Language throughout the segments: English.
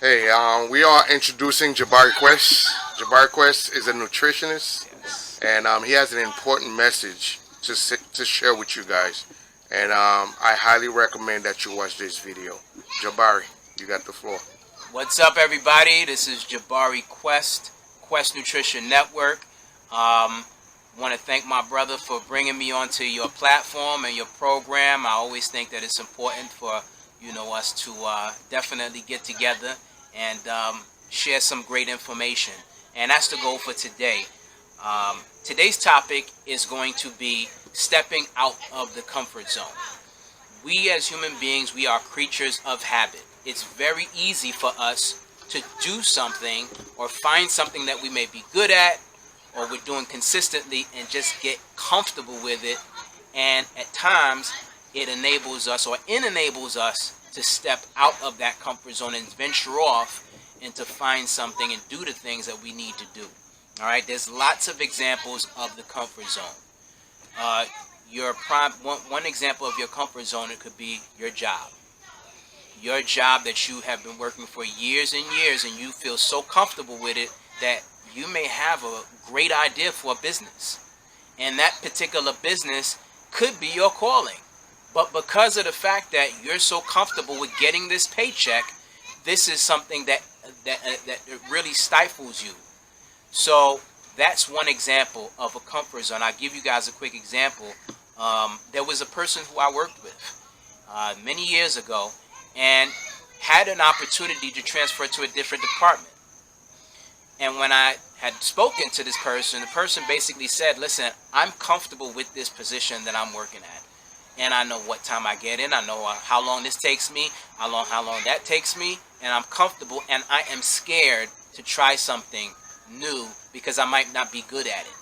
Hey, we are introducing Jabari Quest. Jabari Quest is a nutritionist, Yes. and he has an important message to share with you guys. And I highly recommend that you watch this video. Jabari, you got the floor. What's up, everybody? This is Jabari Quest, Quest Nutrition Network. Um, Want to thank my brother for bringing me onto your platform and your program. I always think that it's important for us to definitely get together and share some great information. And that's the goal for today. Today's topic is going to be stepping out of the comfort zone. We as human beings, we are creatures of habit. It's very easy for us to do something or find something that we may be good at or we're doing consistently and just get comfortable with it. And at times, it enables us to step out of that comfort zone and venture off and to find something and do the things that we need to do. All right, there's lots of examples of the comfort zone. Uh, one example of your comfort zone, it could be your job. Your job that you have been working for years and years, and you feel so comfortable with it that you may have a great idea for a business. And that particular business could be your calling. But because of the fact that you're so comfortable with getting this paycheck, this is something that really stifles you. So that's one example of a comfort zone. I'll give you guys a quick example. There was a person who I worked with many years ago and had an opportunity to transfer to a different department. And when I had spoken to this person, the person basically said, listen, I'm comfortable with this position that I'm working at. And I know what time I get in. I know how long this takes me, how long that takes me. And I'm comfortable, and I am scared to try something new because I might not be good at it.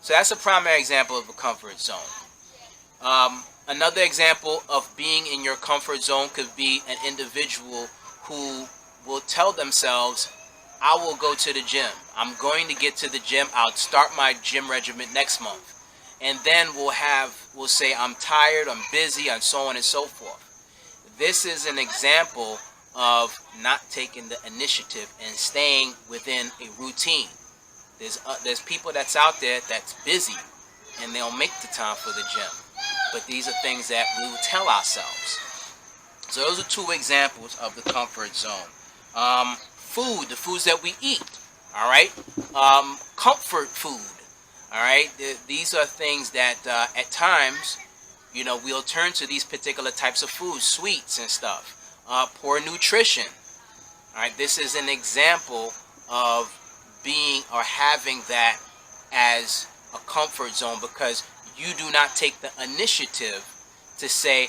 So that's a primary example of a comfort zone. Another example of being in your comfort zone could be an individual who will tell themselves, I will go to the gym. I'm going to get to the gym. I'll start my gym regimen next month. And then we'll say I'm tired, I'm busy, and so on and so forth. This is an example of not taking the initiative and staying within a routine. There's people that's out there that's busy and they'll make the time for the gym. But these are things that we will tell ourselves. So those are two examples of the comfort zone. Food, the foods that we eat. All right. Comfort food. All right. These are things that at times, we'll turn to these particular types of foods, sweets and stuff. Poor nutrition. All right. This is an example of being or having that as a comfort zone because you do not take the initiative to say,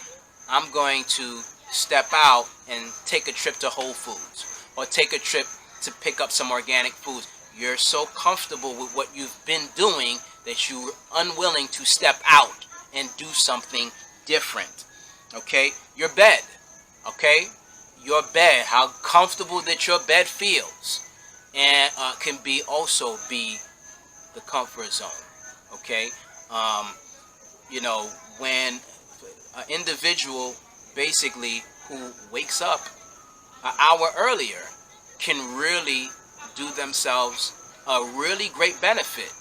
I'm going to step out and take a trip to Whole Foods or take a trip to pick up some organic foods. You're so comfortable with what you've been doing that you're unwilling to step out and do something different. Okay? Your bed. Okay? Your bed. How comfortable that your bed feels. And can also be the comfort zone. Okay? When an individual basically who wakes up an hour earlier can really do themselves a really great benefit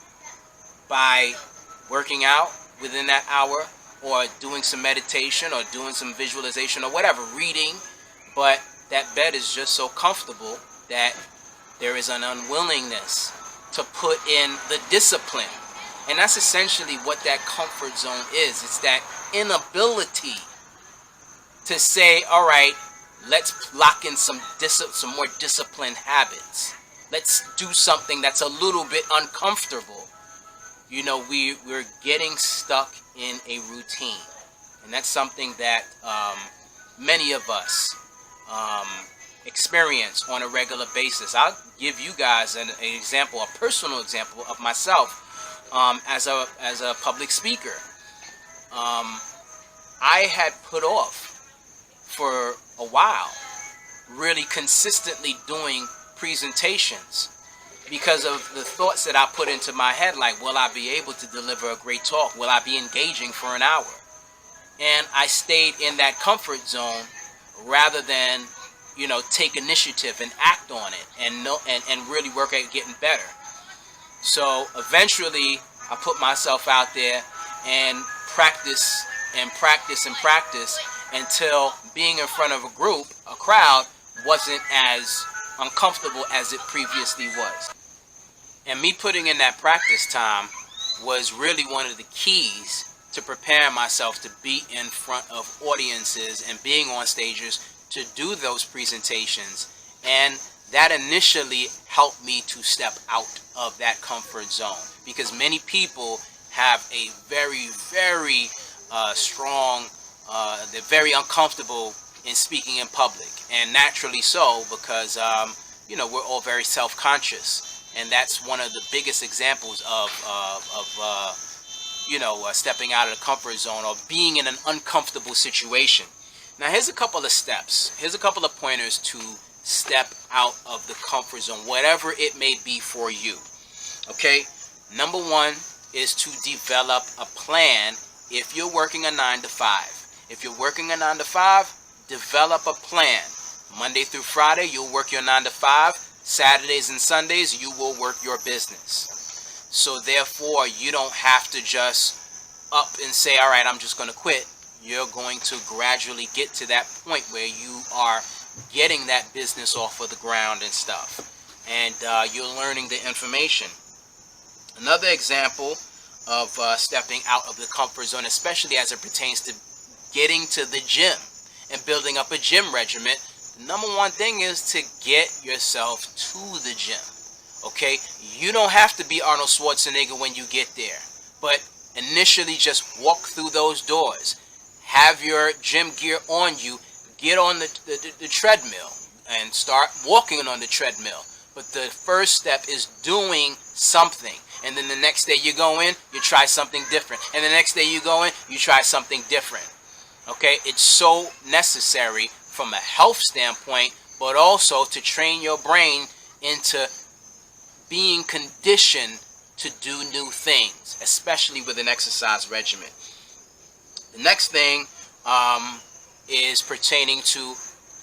by working out within that hour or doing some meditation or doing some visualization or whatever, reading, but that bed is just so comfortable that there is an unwillingness to put in the discipline. And that's essentially what that comfort zone is. It's that inability to say, all right, let's lock in some more disciplined habits. Let's do something that's a little bit uncomfortable. We're getting stuck in a routine. And that's something that many of us experience on a regular basis. I'll give you guys an example, a personal example of myself as a public speaker. I had put off for a while really consistently doing presentations because of the thoughts that I put into my head, like, will I be able to deliver a great talk? Will I be engaging for an hour? And I stayed in that comfort zone rather than take initiative and act on it, and really work at getting better. So eventually I put myself out there and practice and practice and practice until being in front of a crowd, wasn't as uncomfortable as it previously was. And me putting in that practice time was really one of the keys to preparing myself to be in front of audiences and being on stages to do those presentations. And that initially helped me to step out of that comfort zone, because many people have a very, very strong, they're very uncomfortable in speaking in public, and naturally so, because we're all very self-conscious, and that's one of the biggest examples of stepping out of the comfort zone or being in an uncomfortable situation. Now here's a couple of steps. Here's a couple of pointers to step out of the comfort zone, whatever it may be for you. Okay, number one is to develop a plan. If you're working a 9 to 5, if you're working a 9 to 5, develop a plan. Monday through Friday, you'll work your 9 to 5. Saturdays and Sundays, you will work your business. So therefore, you don't have to just up and say, all right, I'm just going to quit. You're going to gradually get to that point where you are getting that business off of the ground and stuff. And you're learning the information. Another example of stepping out of the comfort zone, especially as it pertains to getting to the gym and building up a gym regimen, the number one thing is to get yourself to the gym. Okay, you don't have to be Arnold Schwarzenegger when you get there, but initially just walk through those doors. Have your gym gear on you. Get on the treadmill and start walking on the treadmill. But the first step is doing something. And then the next day you go in, you try something different. And the next day you go in, you try something different. Okay, it's so necessary from a health standpoint, but also to train your brain into being conditioned to do new things, especially with an exercise regimen. The next thing is pertaining to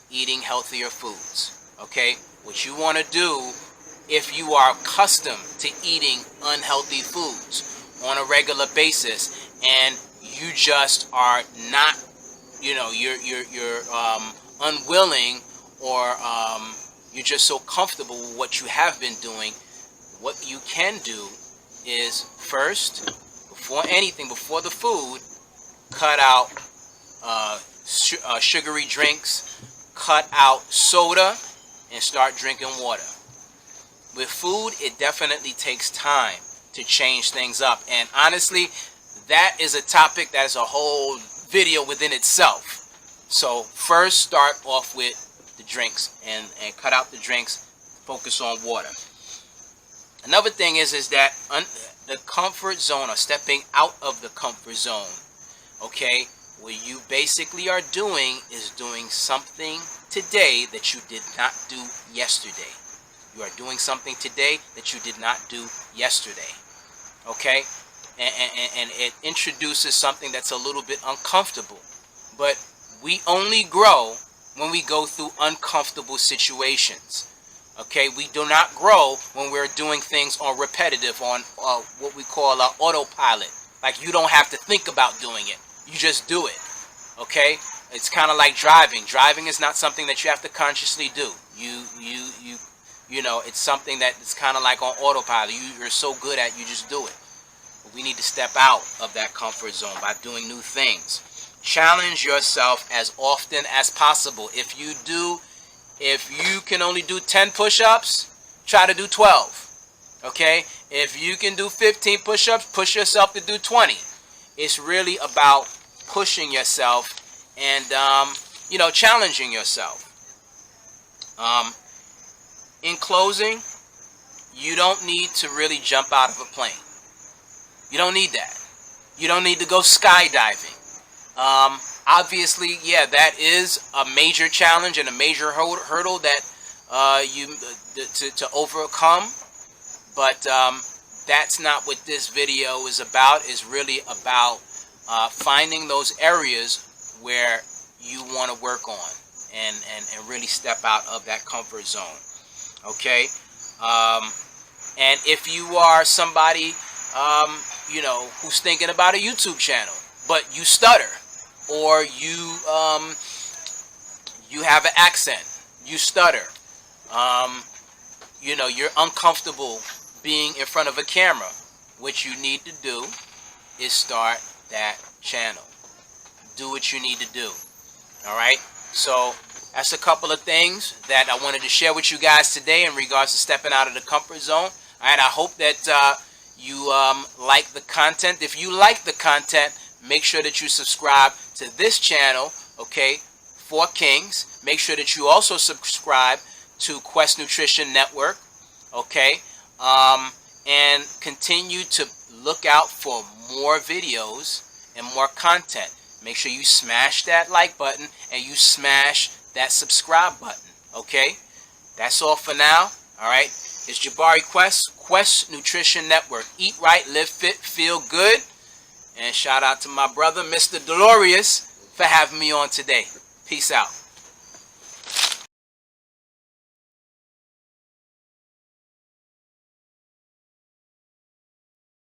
eating healthier foods. Okay, what you want to do, if you are accustomed to eating unhealthy foods on a regular basis, and you just are not, you're unwilling, or you're just so comfortable with what you have been doing, what you can do is first, before anything, before the food, cut out sugary drinks, cut out soda, and start drinking water. With food, it definitely takes time to change things up, and honestly, that is a topic that is a whole video within itself. So first, start off with the drinks and cut out the drinks, focus on water. Another thing is that the comfort zone, or stepping out of the comfort zone, okay, what you basically are doing is doing something today that you did not do yesterday. You are doing something today that you did not do yesterday. Okay? And it introduces something that's a little bit uncomfortable. But we only grow when we go through uncomfortable situations. Okay? We do not grow when we're doing things on repetitive, on what we call autopilot. Like, you don't have to think about doing it. You just do it. Okay? It's kind of like driving. Driving is not something that you have to consciously do. It's something that is kind of like on autopilot. You're so good at, you just do it. But we need to step out of that comfort zone by doing new things. Challenge yourself as often as possible. If you can only do 10 push-ups, try to do 12. Okay? If you can do 15 push-ups, push yourself to do 20. It's really about pushing yourself and, challenging yourself. In closing, you don't need to really jump out of a plane. You don't need that. You don't need to go skydiving. Obviously, yeah, that is a major challenge and a major hurdle that to overcome. But that's not what this video is about. It's really about finding those areas where you want to work on and really step out of that comfort zone. Okay. And if you are somebody, who's thinking about a YouTube channel, but you stutter, or you have an accent, you stutter, you're uncomfortable being in front of a camera, what you need to do is start that channel. Do what you need to do. All right. So that's a couple of things that I wanted to share with you guys today in regards to stepping out of the comfort zone. And I hope that you like the content. If you like the content, make sure that you subscribe to this channel, okay, For Kings. Make sure that you also subscribe to Quest Nutrition Network, okay, and continue to look out for more videos and more content. Make sure you smash that like button and you smash that subscribe button, okay? That's all for now, all right? It's Jabari Quest Nutrition Network. Eat right, live fit, feel good. And shout out to my brother, Mr. Delorious, for having me on today. Peace out.